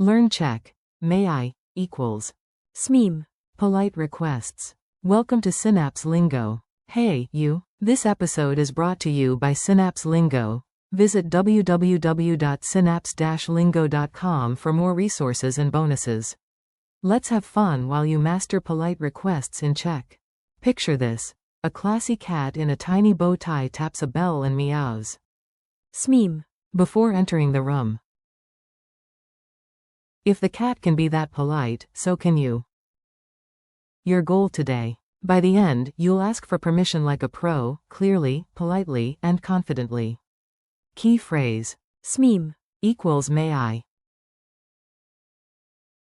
Learn Czech. May I equals Smím. polite requests. Welcome to Synapse Lingo. Hey, you. This episode is brought to you by Synapse Lingo. Visit www.synapse-lingo.com for more resources and bonuses. Let's have fun while you master polite requests in Czech. Picture this. A classy cat in a tiny bow tie taps a bell and meows Smím. before entering the room. If the cat can be that polite, so can you. Your goal today. By the end, you'll ask for permission like a pro, clearly, politely, and confidently. Key phrase. Smím. Equals may I.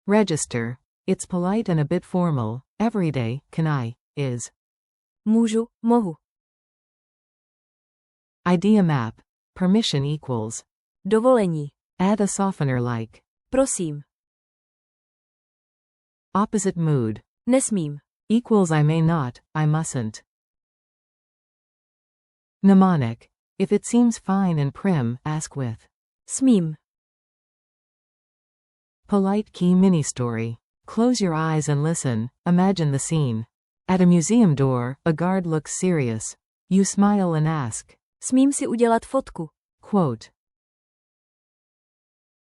Register. It's polite and a bit formal. Everyday, can I, is. Můžu, mohu. Idea map. Permission equals. Dovolení. Add a softener like. Prosím. Opposite mood. Nesmím. Equals I may not, I mustn't. Mnemonic. If it seems fine and prim, ask with. Smím. Polite key mini story. Close your eyes and listen. Imagine the scene. At a museum door, a guard looks serious. You smile and ask. Smím si udělat fotku. Quote.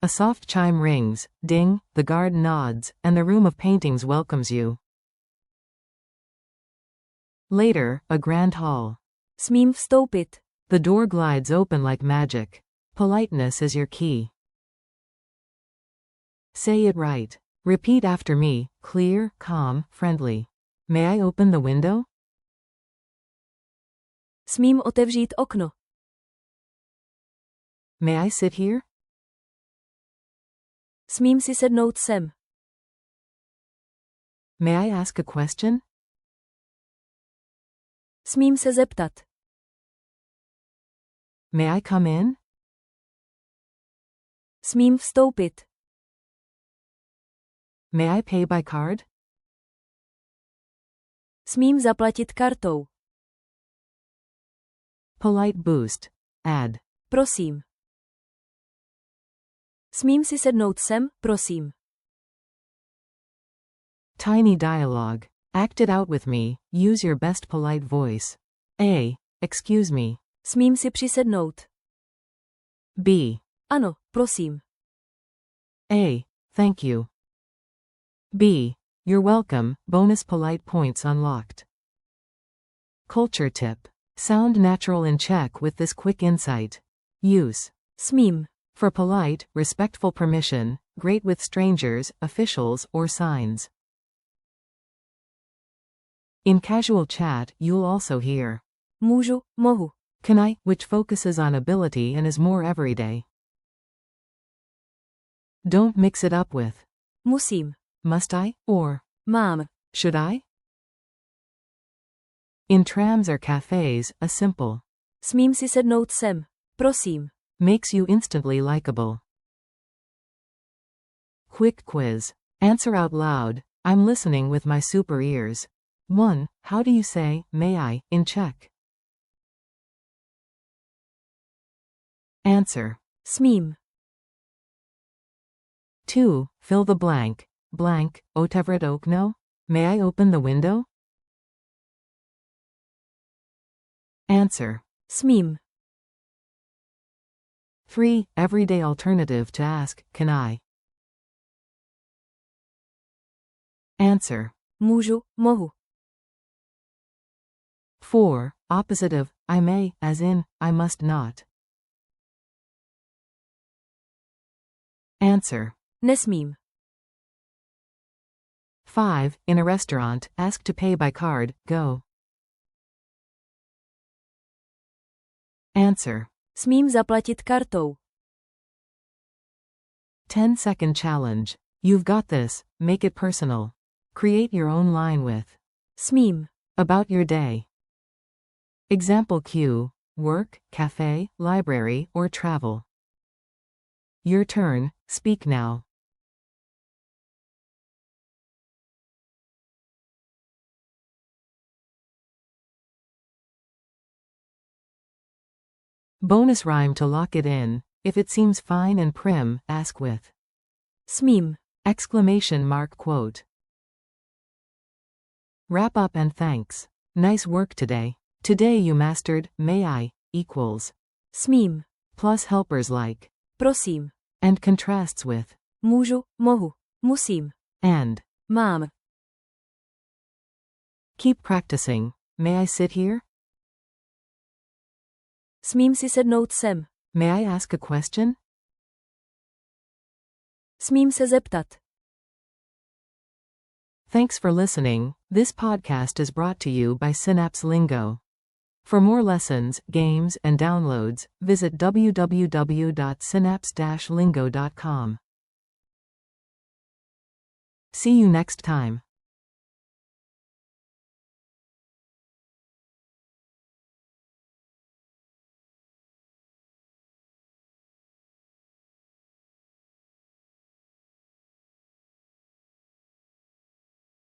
A soft chime rings, ding, the guard nods, and the room of paintings welcomes you. Later, a grand hall. Smím vstoupit. The door glides open like magic. Politeness is your key. Say it right. Repeat after me, clear, calm, friendly. May I open the window? Smím otevřít okno. May I sit here? Smím si sednout sem. May I ask a question? Smím se zeptat. May I come in? Smím vstoupit. May I pay by card? Smím zaplatit kartou. Polite boost. Add. Prosím. Smím si sednout sem, prosím. Tiny dialogue. Act it out with me. Use your best polite voice. A. Excuse me. Smím si přisednout. B. Ano, prosím. A. Thank you. B. You're welcome. Bonus polite points unlocked. Culture tip. Sound natural in Czech with this quick insight. Use. Smím. For polite, respectful permission, great with strangers, officials, or signs. In casual chat, you'll also hear. Můžu, mohu. Can I, which focuses on ability and is more everyday. Don't mix it up with. Musím. Must I, or Mám. should I? In trams or cafes, a simple Smím si sednout sem. Prosím. makes you instantly likable. Quick quiz. Answer out loud. I'm listening with my super ears. 1. How do you say, may I, in Czech? Answer. Smím. 2. Fill the blank. Blank, otevřít okno? May I open the window? Answer. Smím. 3. Everyday alternative to ask, can I? Answer. Můžu, mohu. 4. Opposite of, I may, as in, I must not. Answer. Nesmím. 5. In a restaurant, ask to pay by card, go. Answer. Smím zaplatit kartou. 10-second challenge. You've got this, make it personal. Create your own line with Smím. about your day. Example cue, work, cafe, library, or travel. Your turn, speak now. Bonus rhyme to lock it in. If it seems fine and prim, ask with Smím. Exclamation mark quote. Wrap up and thanks. Nice work today. Today you mastered may I equals Smím. plus helpers like Prosím. and contrasts with Můžu, mohu. Musím. and. Mám. Keep practicing. May I sit here? Smím si sednout sem. May I ask a question? Smím se zeptat. Thanks for listening. This podcast is brought to you by Synapse Lingo. For more lessons, games, and downloads, visit www.synapse-lingo.com. See you next time.